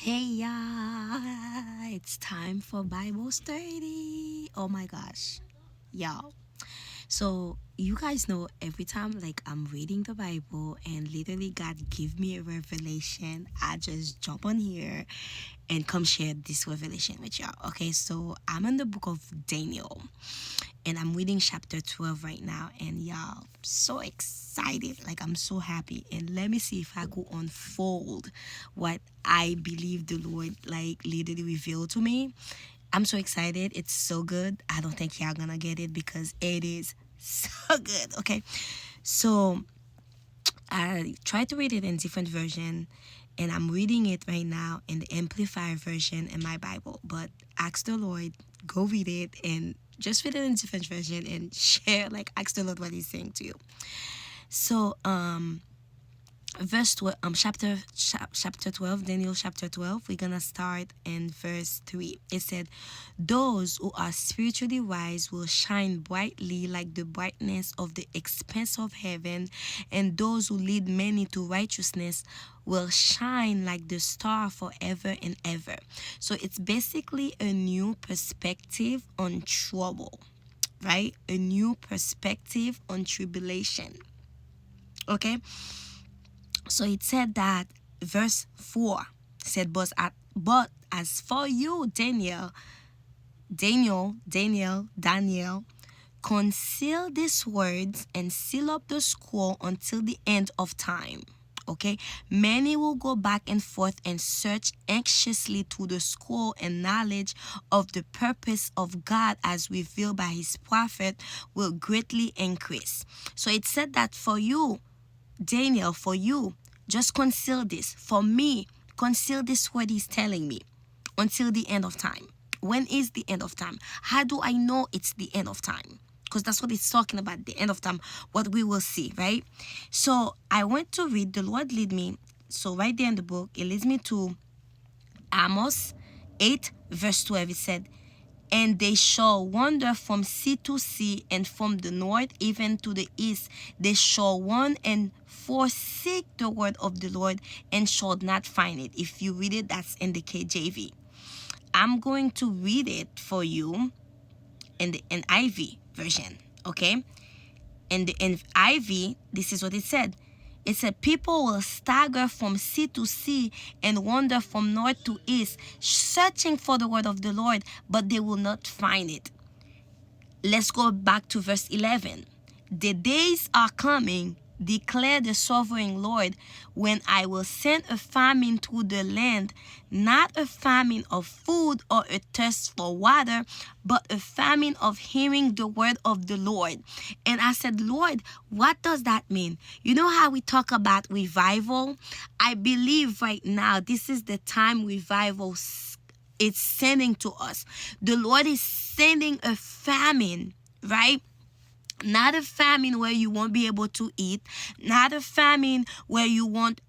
Hey y'all, it's time for Bible study. Oh my gosh, y'all. So you guys know every time like I'm reading the Bible and literally God give me a revelation, I just jump on here and come share this revelation with y'all. Okay, so I'm in the book of Daniel and I'm reading chapter 12 right now, and y'all, so excited, like I'm so happy. And let me see if I go unfold what I believe the Lord like literally revealed to me. I'm so excited, it's so good. I don't think y'all gonna get it because it is so good. Okay, so I try to read it in different version, and I'm reading it right now in the Amplified version in my Bible. But ask the Lord, go read it and just read it in different version and share, like ask the Lord what He's saying to you. So chapter 12, Daniel chapter 12, we're gonna start in verse 3. It said, those who are spiritually wise will shine brightly like the brightness of the expanse of heaven, and those who lead many to righteousness will shine like the star forever and ever. So it's basically a new perspective on trouble, right? A new perspective on tribulation. Okay, so it said that verse 4 said, but as for you, Daniel, conceal these words and seal up the scroll until the end of time. Okay, many will go back and forth and search anxiously through the scroll, and knowledge of the purpose of God as revealed by his prophet will greatly increase. So it said that for you, Daniel, for you, just conceal this. For me, conceal this word he's telling me until the end of time. When is the end of time? How do I know it's the end of time? Because that's what it's talking about, the end of time, what we will see, right? So I went to read, the Lord lead me. So right there in the book, it leads me to Amos 8, verse 12. It said, and they shall wander from sea to sea, and from the north even to the east. They shall run and forsake the word of the Lord, and shall not find it. If you read it, that's in the KJV. I'm going to read it for you in the NIV version, okay? In the NIV, this is what it said. It said, people will stagger from sea to sea and wander from north to east, searching for the word of the Lord, but they will not find it. Let's go back to verse 11. The days are coming, declare the sovereign Lord, when I will send a famine through the land, not a famine of food or a thirst for water, but a famine of hearing the word of the Lord. And I said, Lord, what does that mean? You know how we talk about revival? I believe right now this is the time revival it's sending to us. The Lord is sending a famine, right? Not a famine where you won't be able to eat, not a famine where you won't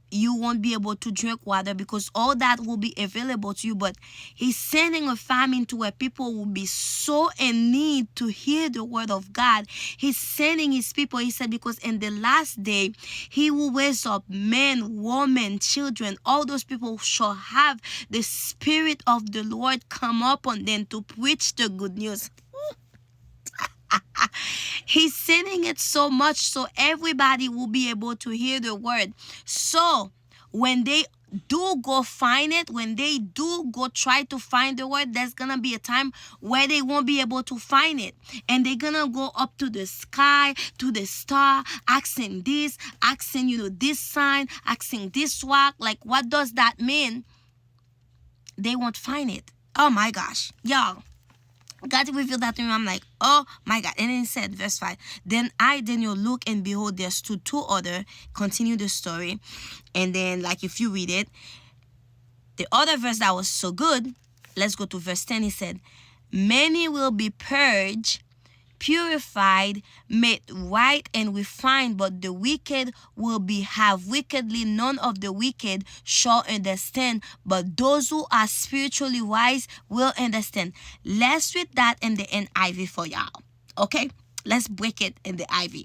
be able to drink water, because all that will be available to you. But he's sending a famine to where people will be so in need to hear the word of God. He's sending his people, he said, because in the last day he will raise up men, women, children. All those people shall have the spirit of the Lord come upon them to preach the good news. He's sending it so much so everybody will be able to hear the word. So when they do go find it, when they do go try to find the word, there's gonna be a time where they won't be able to find it. And they're gonna go up to the sky, to the star, asking this, asking, this sign, asking this rock. Like, what does that mean? They won't find it. Oh my gosh, y'all. God revealed that to me. I'm like, oh my God. And then he said, verse 5, then I, Daniel, look, and behold, there stood two other, continue the story. And then, like, if you read it, the other verse that was so good, let's go to verse 10. He said, many will be purged, purified, made right, and refined, but the wicked will be have wickedly. None of the wicked shall understand, but those who are spiritually wise will understand. Let's read that in the NIV for y'all. Okay, let's break it in the IV.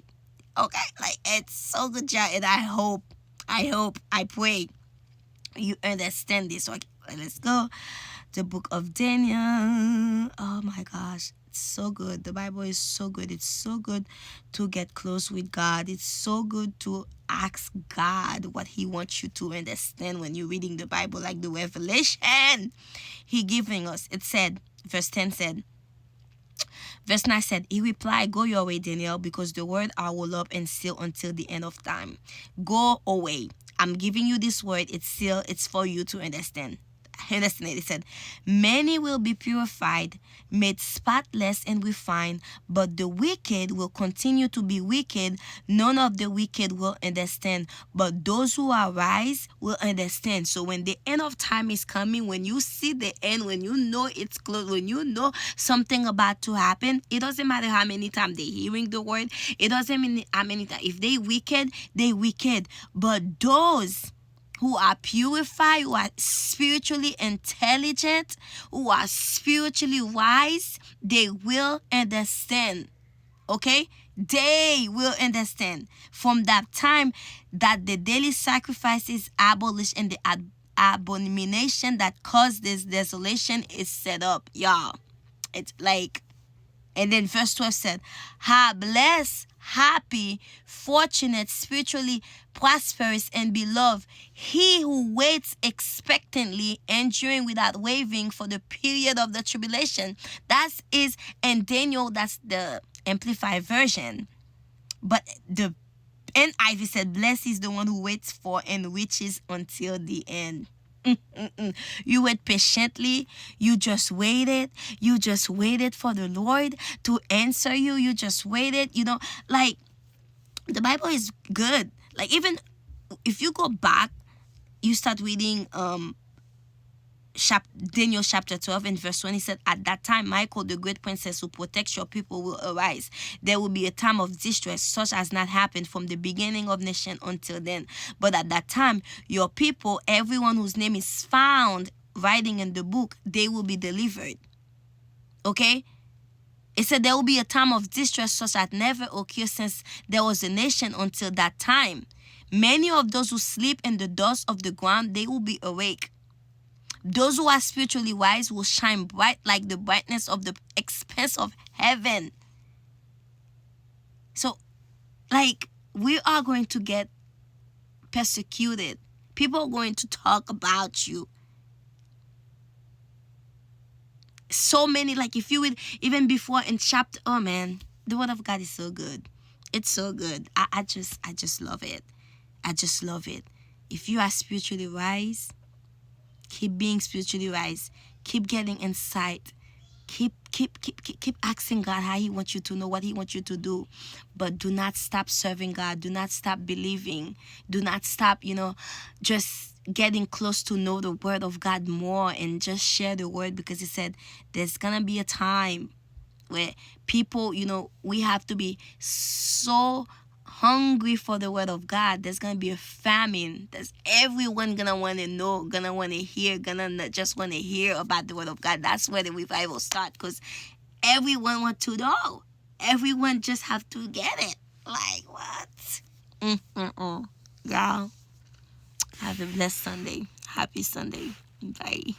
Okay, like, it's so good, y'all, and I hope, I pray you understand this. Okay, Let's go. The book of Daniel. Oh my gosh. It's so good. The Bible is so good. It's so good to get close with God. It's so good to ask God what He wants you to understand when you're reading the Bible, like the revelation He giving us. It said, verse 10 said, Verse 9 said, He replied, Go your way, Daniel, because the word I will up and seal until the end of time. Go away. I'm giving you this word. It's sealed. It's for you to understand. Understand it. It said, Many will be purified, made spotless and refined, but the wicked will continue to be wicked. None of the wicked will understand, but those who are wise will understand. So when the end of time is coming, when you see the end, when you know it's close, when you know something about to happen, it doesn't matter how many times they're hearing the word. It doesn't mean how many times. If they wicked, they wicked. But those who are purified, who are spiritually intelligent, who are spiritually wise, they will understand. Okay? They will understand. From that time that the daily sacrifice is abolished and the abomination that caused this desolation is set up. Y'all, it's like, and then verse 12 said, blessed, happy, fortunate, spiritually prosperous, and beloved, he who waits expectantly, enduring without wavering for the period of the tribulation. That is in Daniel, that's the Amplified version. But the NIV said, blessed is the one who waits for and reaches until the end. You wait patiently. You just waited. You just waited for the Lord to answer you. You just waited. Like, the Bible is good. Like, even if you go back, you start reading Daniel chapter 12 and verse 20 said, At that time, Michael, the great princess who protects your people, will arise. There will be a time of distress such as not happened from the beginning of nation until then. But at that time, your people, everyone whose name is found writing in the book, they will be delivered. Okay? It said there will be a time of distress such as never occurred since there was a nation until that time. Many of those who sleep in the dust of the ground, they will be awake. Those who are spiritually wise will shine bright like the brightness of the expanse of heaven. So, like, we are going to get persecuted. People are going to talk about you. So many, like, if you would, even before in chapter, oh man, the word of God is so good. It's so good. I just love it. I just love it. If you are spiritually wise, keep being spiritually wise. Keep getting insight. Keep asking God how He wants you to know, what He wants you to do. But do not stop serving God. Do not stop believing. Do not stop, just getting close to know the word of God more, and just share the word, because He said there's going to be a time where people, we have to be so hungry for the word of God. There's gonna be a famine. There's everyone gonna want to know, gonna want to hear, gonna not just want to hear about the word of God. That's where the revival starts, because everyone want to know. Everyone just have to get it. Like, what? Y'all have a blessed Sunday. Happy Sunday. Bye.